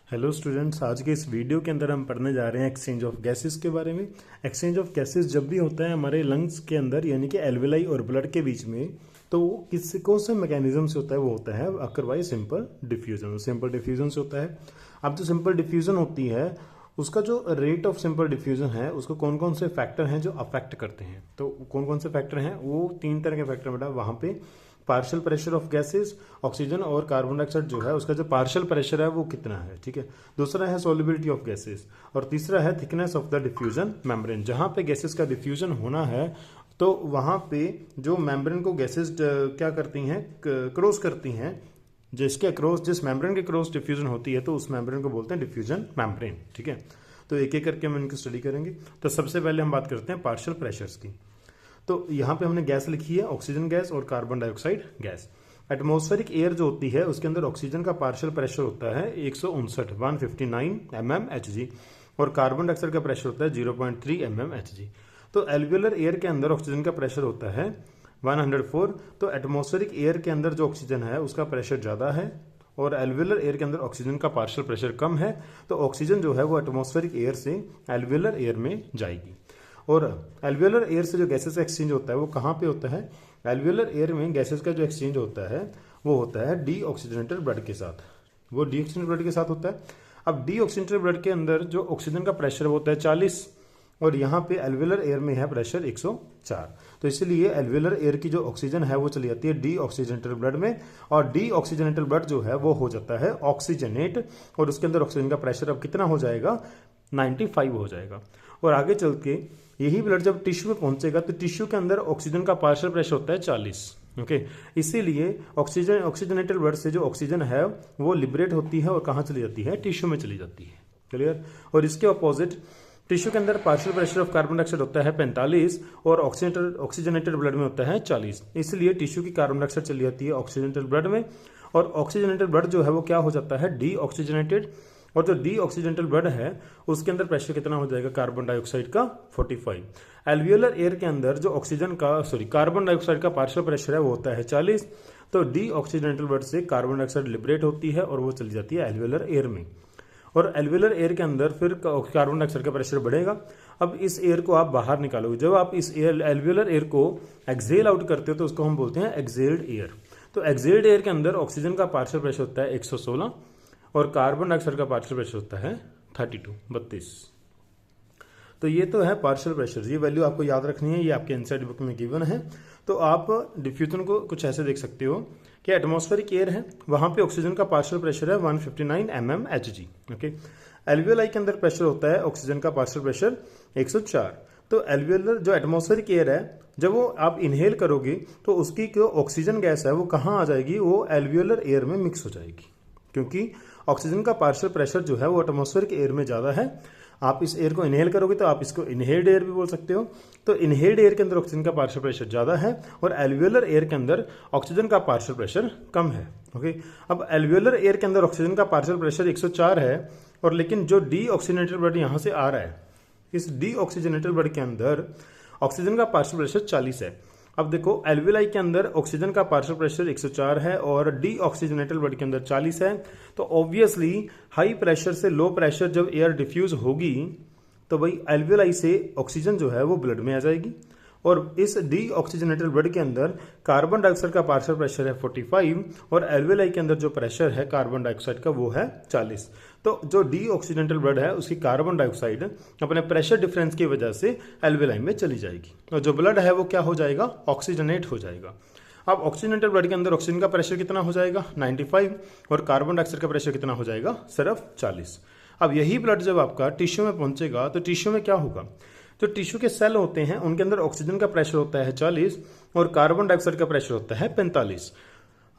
Hello students, आज के इस वीडियो के अंदर हम पढ़ने जा रहे हैं एक्सचेंज ऑफ गैसेस के बारे में। एक्सचेंज ऑफ गैसेस जब भी होता है हमारे लंग्स के अंदर यानी कि एल्वेलाई और ब्लड के बीच में, तो वो कौन से मैकेनिज्म से होता है? वो होता है occur by simple diffusion. Simple diffusion से होता है। अब जो सिंपल डिफ्यूजन होती है उसका जो रेट ऑफ सिंपल डिफ्यूजन है उसको कौन कौन से फैक्टर हैं जो अफेक्ट करते हैं। तो कौन कौन से फैक्टर हैं? वो 3 तरह के फैक्टर बेटा वहां पे partial pressure of gases, oxygen और कार्बन डाइऑक्साइड जो है उसका जो पार्शियल प्रेशर है वो कितना है, ठीक है। दूसरा है सॉल्युबिलिटी ऑफ गैसेस और तीसरा है thickness of the diffusion membrane. जहां पे गैसेस का डिफ्यूजन होना है तो वहां पे जो मेम्ब्रेन को गैसेस क्या करती हैं, क्रॉस करती हैं, जिसके क्रॉस जिस मेम्ब्रेन के क्रॉस डिफ्यूजन होती है तो उस मेम्ब्रेन को बोलते हैं डिफ्यूजन मेम्ब्रेन, ठीक है। तो एक एक करके हम इनकी स्टडी करेंगे। तो सबसे पहले हम बात करते हैं पार्शियल प्रेशर्स की। तो यहाँ पे हमने गैस लिखी है ऑक्सीजन गैस और carbon dioxide gas. Atmospheric air जो होती है उसके अंदर ऑक्सीजन का पार्शियल प्रेशर होता है 159 mmHg और कार्बन डाइऑक्साइड का प्रेशर होता है 0.3 mmHg। तो एल्वियोलर एयर के अंदर ऑक्सीजन का प्रेशर होता है 104। तो एटमॉस्फेरिक एयर के अंदर जो ऑक्सीजन है उसका प्रेशर ज्यादा है और एल्वियोलर एयर के अंदर ऑक्सीजन का पार्शियल प्रेशर कम है। तो ऑक्सीजन जो है वो एटमॉस्फेरिक एयर से एल्वियोलर एयर में जाएगी। और एल्वियोलर एयर से जो गैसेस का एक्सचेंज होता है वो कहाँ पे होता है? एल्वियोलर एयर में गैसेस का जो एक्सचेंज होता है वो होता है डीऑक्सीजनेटेड ब्लड के साथ। वो डीऑक्सीजनेटेड ब्लड के साथ होता है। अब डीऑक्सीजनेटेड ब्लड के अंदर जो ऑक्सीजन का प्रेशर होता है 40 और यहाँ पे एल्वियोलर एयर में है प्रेशर 104। तो इसलिए एल्वियोलर एयर की जो ऑक्सीजन है वो चली जाती है डीऑक्सीजनेटेड ब्लड में और डीऑक्सीजनेटेड ब्लड जो है वो हो जाता है ऑक्सीजनेट और उसके अंदर ऑक्सीजन का प्रेशर अब कितना हो जाएगा? 95 हो जाएगा। और आगे चल के यही ब्लड जब टिश्यू में पहुंचेगा तो टिश्यू के अंदर ऑक्सीजन का पार्शियल प्रेशर होता है 40, ओके। इसीलिए ऑक्सीजनेटेड ब्लड से जो ऑक्सीजन है वो लिबरेट होती है और कहाँ चली जाती है? टिश्यू में चली जाती है, क्लियर। और इसके अपोजिट टिश्यू के अंदर partial pressure of carbon dioxide होता है 45 और ऑक्सीजनेटेड ब्लड में होता है 40। इसलिए टिश्यू की कार्बन डाइऑक्साइड चली जाती है ऑक्सीजनेटेड ब्लड में और ऑक्सीजनेटेड ब्लड जो है वो क्या हो जाता है? डीऑक्सीजनेटेड। और जो डीऑक्सीजनेटेड ब्लड है उसके अंदर प्रेशर कितना हो जाएगा कार्बन डाइऑक्साइड का? 45। एल्वियोलर एयर के अंदर जो कार्बन डाइऑक्साइड का पार्शियल प्रेशर है वो होता है 40। तो डीऑक्सीजनेटेड ब्लड से कार्बन डाइऑक्साइड लिबरेट होती है और वो चली जाती है एल्वियोलर एयर में। और एल्वियोलर एयर के अंदर फिर कार्बन डाइऑक्साइड का प्रेशर बढ़ेगा। अब इस एयर को आप बाहर निकालोगे, जब आप इस एल्वियोलर एयर को एक्सेल आउट करते हो तो उसको हम बोलते हैं एक्सेल्ड एयर। तो एक्सेल्ड एयर के अंदर ऑक्सीजन का पार्शियल प्रेशर होता है 116 और कार्बन डाइऑक्साइड का पार्शियल प्रेशर होता है 32। तो ये तो है पार्शियल प्रेशर। ये वैल्यू आपको याद रखनी है, ये आपके एनसीईआरटी बुक में गिवन है। तो आप डिफ्यूजन को कुछ ऐसे देख सकते हो कि एटमॉस्फेरिक एयर है, वहां पे ऑक्सीजन का पार्शियल प्रेशर है 159 mmHg, ओके। एल्वियोलाई के अंदर प्रेशर होता है ऑक्सीजन का पार्शियल प्रेशर 104। तो एल्वियोलर जो एटमॉस्फेरिक एयर है जब वो आप इनहेल करोगे तो उसकी जो ऑक्सीजन गैस है वो कहाँ आ जाएगी? वो एल्वियोलर एयर में मिक्स हो जाएगी, क्योंकि ऑक्सीजन का पार्शियल प्रेशर जो है वो एटमॉस्फेरिक एयर में ज्यादा है। आप इस एयर को इनहेल करोगे तो आप इसको इनहेल्ड एयर भी बोल सकते हो। तो इनहेल्ड एयर के अंदर ऑक्सीजन का पार्शियल प्रेशर ज्यादा है और एल्वियोलर एयर के अंदर ऑक्सीजन का पार्शियल प्रेशर कम है, ओके। अब एल्वियोलर एयर के अंदर ऑक्सीजन का पार्शियल प्रेशर 104 है और लेकिन जो डीऑक्सीजनेटेड ब्लड यहां से आ रहा है, इस डीऑक्सीजनेटेड ब्लड के अंदर ऑक्सीजन का पार्शियल प्रेशर 40 है। अब देखो एल्वियोलाई के अंदर ऑक्सीजन का पार्शियल प्रेशर 104 है और डीऑक्सीजनेटेड ब्लड के अंदर 40 है। तो ऑब्वियसली हाई प्रेशर से लो प्रेशर जब एयर डिफ्यूज होगी तो भाई एल्वियोलाई से ऑक्सीजन जो है वो ब्लड में आ जाएगी और इस डीऑक्सीजनेटेड ब्लड के अंदर कार्बन डाइऑक्साइड का पार्शियल प्रेशर है 45 और एल्वियोलाई के अंदर जो प्रेशर है कार्बन डाइऑक्साइड का वो है 40। तो जो डीऑक्सीजनेटेड ब्लड है उसकी कार्बन डाइऑक्साइड अपने प्रेशर डिफरेंस की वजह से एल्वियोलाई में चली जाएगी और जो ब्लड है वो क्या हो जाएगा? ऑक्सीजनेट हो जाएगा। अब ऑक्सीजनेटेड ब्लड के अंदर ऑक्सीजन का प्रेशर कितना हो जाएगा? 95 और कार्बन डाइऑक्साइड का प्रेशर कितना हो जाएगा? सिर्फ 40। अब यही ब्लड जब आपका टिश्यू में पहुंचेगा तो टिश्यू में क्या होगा? जो टिश्यू के सेल होते हैं उनके अंदर ऑक्सीजन का प्रेशर होता है 40 और कार्बन डाइऑक्साइड का प्रेशर होता है 45।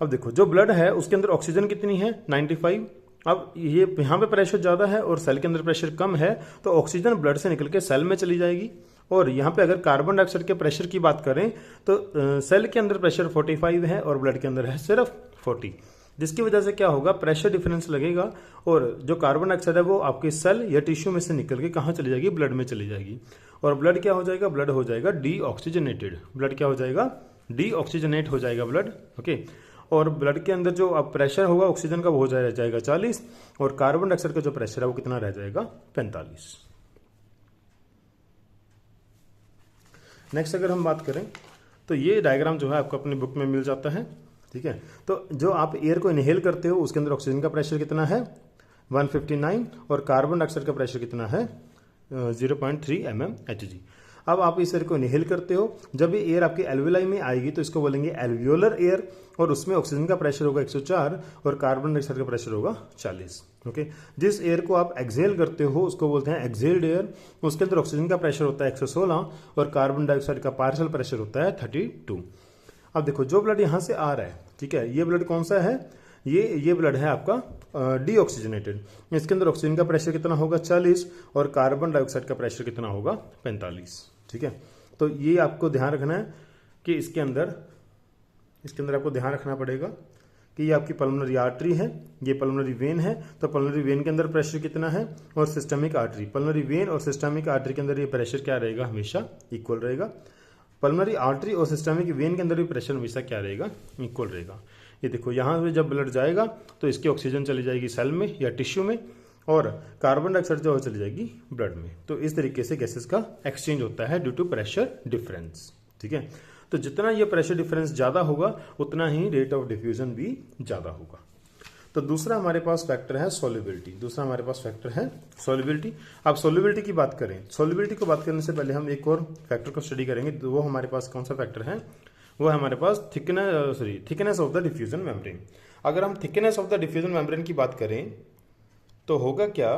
अब देखो जो ब्लड है उसके अंदर ऑक्सीजन कितनी है? 95। अब ये यहाँ पे प्रेशर ज्यादा है और सेल के अंदर प्रेशर कम है तो ऑक्सीजन ब्लड से निकल के सेल में चली जाएगी। और यहाँ पे अगर कार्बन डाइऑक्साइड के प्रेशर की बात करें तो सेल के अंदर प्रेशर 45 है और ब्लड के अंदर है सिर्फ 40, जिसकी वजह से क्या होगा? प्रेशर डिफरेंस लगेगा और जो कार्बन डाइऑक्साइड है वो आपके सेल या टिश्यू में से निकल के कहाँ चली जाएगी? ब्लड में चली जाएगी और ब्लड क्या हो जाएगा? ब्लड हो जाएगा डीऑक्सीजनेटेड। ब्लड क्या हो जाएगा? डीऑक्सीजनेट हो जाएगा ब्लड, ओके। और ब्लड के अंदर जो अब प्रेशर होगा ऑक्सीजन का वो हो जाएगा 40 और कार्बन डाइऑक्साइड का जो प्रेशर है वो कितना रह जाएगा 45। नेक्स्ट अगर हम बात करें तो ये डायग्राम जो है आपको अपनी बुक में मिल जाता है, ठीक है। तो जो आप एयर को इनहेल करते हो उसके अंदर ऑक्सीजन का प्रेशर कितना है 159 और कार्बन डाइऑक्साइड का प्रेशर कितना है 0.3 mmHg। अब आप इस एयर को इनहेल करते हो, जब ये एयर आपके एल्वियोलाई में आएगी तो इसको बोलेंगे एल्वियोलर एयर और उसमें ऑक्सीजन का प्रेशर होगा 104 और कार्बन डाइऑक्साइड का प्रेशर होगा 40। ओके, जिस एयर को आप एक्सहेल करते हो उसको बोलते हैं एक्सहेल्ड एयर, उसके अंदर ऑक्सीजन का प्रेशर होता है 116 और कार्बन डाइऑक्साइड का पार्शियल प्रेशर होता है 32। अब देखो जो ब्लड यहां से आ रहा है, ठीक है, ये ब्लड कौन सा है, ये ब्लड है आपका डीऑक्सीजनेटेड। इसके अंदर ऑक्सीजन का प्रेशर कितना होगा 40 और कार्बन डाइऑक्साइड का प्रेशर कितना होगा 45, ठीक है। तो ये आपको ध्यान रखना है कि इसके अंदर आपको ध्यान रखना पड़ेगा कि ये आपकी पल्मोनरी आर्टरी है, ये पल्मोनरी वेन है, तो पल्मोनरी वेन के अंदर प्रेशर कितना है और सिस्टमिक आर्टरी, पल्मोनरी वेन और सिस्टमिक आर्टरी के अंदर ये प्रेशर क्या रहेगा, हमेशा इक्वल रहेगा। पल्मोनरी आर्टरी और सिस्टमिक वेन के अंदर भी प्रेशर हमेशा क्या रहेगा, इक्वल रहेगा। ये देखो यहाँ से जब ब्लड जाएगा तो इसकी ऑक्सीजन चली जाएगी सेल में या टिश्यू में और कार्बन डाइऑक्साइड जो चली जाएगी ब्लड में। तो इस तरीके से गैसेस का एक्सचेंज होता है ड्यू टू प्रेशर डिफरेंस, ठीक है। तो जितना ये प्रेशर डिफरेंस ज्यादा होगा उतना ही रेट ऑफ डिफ्यूजन भी ज्यादा होगा। तो दूसरा हमारे पास फैक्टर है सॉल्युबिलिटी, दूसरा हमारे पास फैक्टर है सॉल्युबिलिटी। अब सॉल्युबिलिटी की बात करें, सॉल्युबिलिटी को बात करने से पहले हम एक और फैक्टर को स्टडी करेंगे। तो वो हमारे पास कौन सा फैक्टर है, वो है हमारे पास thickness of the diffusion membrane. अगर हम thickness of the diffusion membrane की बात करें तो होगा क्या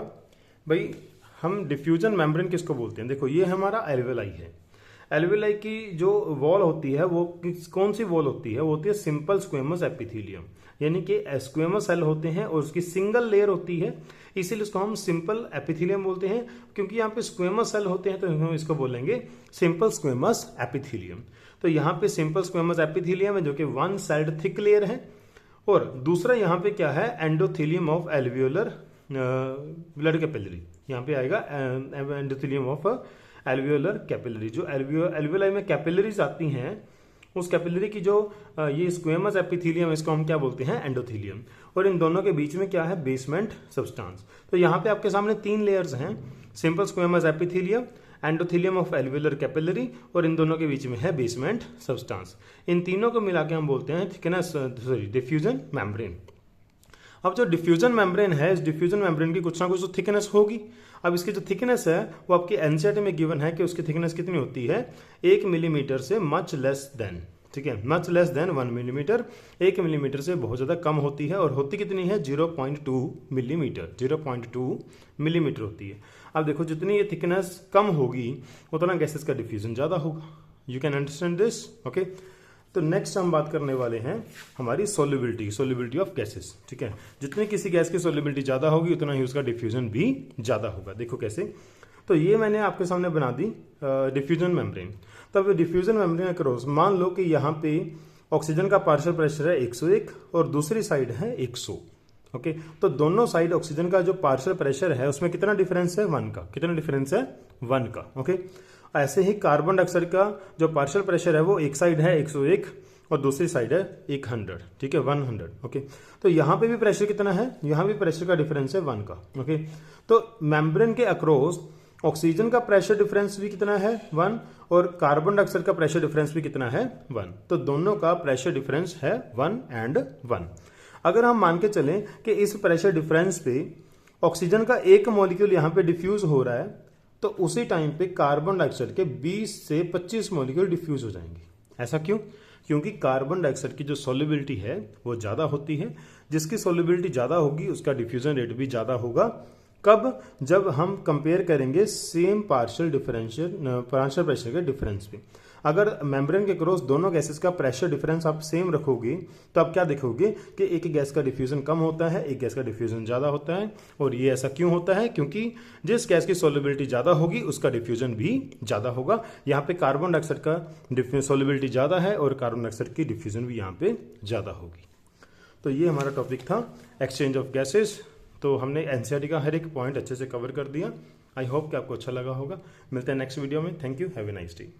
भाई, हम डिफ्यूजन मेम्ब्रेन किसको बोलते हैं, देखो ये हमारा एल्वियोलाई है। एल्वियोलाई की जो वॉल होती है वो कौन सी वॉल होती है, वो होती है सिंपल स्क्वेमस एपिथेलियम, यानी कि स्क्वेमस सेल होते हैं और उसकी सिंगल लेयर होती है, इसीलिए इसको हम सिंपल एपिथेलियम बोलते हैं। क्योंकि यहाँ पे स्क्वेमस सेल होते हैं तो हम इसको बोलेंगे सिंपल स्क्वेमस एपिथेलियम। तो यहाँ पे सिंपल स्क्वेमस एपिथेलियम है जो कि वन साइड थिक लेयर है और दूसरा यहाँ पे क्या है endothelium of alveolar blood capillary, यहाँ पे आएगा एंडोथेलियम ऑफ एल्वियोलर कैपिलरी। जो एल्वियोलाई में कैपिलरीज आती हैं उस कैपिलरी की जो ये स्क्वेमस एपिथेलियम इसको हम क्या बोलते हैं एंडोथेलियम, और इन दोनों के बीच में क्या है बेसमेंट सब्सटेंस। तो यहाँ पे आपके सामने 3 लेयर्स हैं, simple squamous epithelium, endothelium of alveolar capillary और इन दोनों के बीच में है बेसमेंट सब्सटेंस। इन तीनों को मिला के हम बोलते हैं थिकनेस डिफ्यूजन मेम्ब्रेन। अब जो डिफ्यूजन मेम्ब्रेन है, इस डिफ्यूजन मेम्ब्रेन की कुछ ना कुछ तो थिकनेस होगी। अब इसकी जो थिकनेस है वो आपकी एनसीईआरटी में गिवन है कि उसकी थिकनेस कितनी होती है 1 मिलीमीटर से मच लेस देन, ठीक है, much less than 1 millimetre, 1 millimetre से बहुत ज्यादा कम होती है और होती कितनी है 0.2 मिलीमीटर, 0.2 मिलीमीटर होती है। अब देखो जितनी ये थिकनेस कम होगी उतना गैसेस का डिफ्यूजन ज्यादा होगा। You can understand this, okay. तो नेक्स्ट हम बात करने वाले हैं हमारी सोल्युबिलिटी ऑफ गैसेस, ठीक है। जितनी किसी गैस की सोल्युबिलिटी ज्यादा होगी उतना ही उसका डिफ्यूजन भी ज्यादा होगा। देखो कैसे, तो ये मैंने आपके सामने बना दी डिफ्यूजन मेम्ब्रेन। तब डिफ्यूजन मेम्ब्रेन अक्रॉस मान लो कि यहाँ पे ऑक्सीजन का पार्शियल प्रेशर है 101 और दूसरी साइड है 100, ओके। तो दोनों साइड ऑक्सीजन का जो पार्शियल प्रेशर है उसमें कितना डिफरेंस है 1 का, कितना डिफरेंस है 1 का, ओके। ऐसे ही कार्बन डाइऑक्साइड का जो पार्शियल प्रेशर है वो एक साइड है 101 और दूसरी साइड है 100, ठीक है, 100, ओके। तो यहाँ पे भी प्रेशर कितना है, यहाँ भी प्रेशर का डिफरेंस है 1 का, ओके। तो मेम्ब्रेन के अक्रॉस ऑक्सीजन का प्रेशर डिफरेंस भी कितना है 1 और कार्बन डाइऑक्साइड का प्रेशर डिफरेंस भी कितना है 1। तो दोनों का प्रेशर डिफरेंस है 1 and 1। अगर हम मान के चलें कि इस प्रेशर डिफरेंस पे ऑक्सीजन का एक मॉलिक्यूल यहाँ पे डिफ्यूज हो रहा है तो उसी टाइम पे कार्बन डाइऑक्साइड के 20 से 25 मॉलिक्यूल डिफ्यूज हो जाएंगे। ऐसा क्यों? क्योंकि कार्बन डाइऑक्साइड की जो सॉल्युबिलिटी है वो ज्यादा होती है, जिसकी सॉल्युबिलिटी ज्यादा होगी उसका डिफ्यूजन रेट भी ज्यादा होगा। कब? जब हम कंपेयर करेंगे सेम पार्शियल प्रेशर के डिफरेंस पे। अगर मेम्ब्रेन के क्रॉस दोनों गैसेस का प्रेशर डिफरेंस आप सेम रखोगे तो आप क्या देखोगे कि एक गैस का डिफ्यूजन कम होता है, एक गैस का डिफ्यूजन ज्यादा होता है। और ये ऐसा क्यों होता है? क्योंकि जिस गैस की सॉल्युबिलिटी ज्यादा होगी उसका डिफ्यूजन भी ज्यादा होगा। यहाँ पे कार्बन डाइऑक्साइड का सॉल्युबिलिटी ज्यादा है और कार्बन डाइऑक्साइड की डिफ्यूजन भी यहाँ पे ज्यादा होगी। तो ये हमारा टॉपिक था एक्सचेंज ऑफ गैसेस। तो हमने एनसीईआरटी का हर एक पॉइंट अच्छे से कवर कर दिया। आई होप कि आपको अच्छा लगा होगा। मिलते हैं नेक्स्ट वीडियो में। Thank you, have a nice day.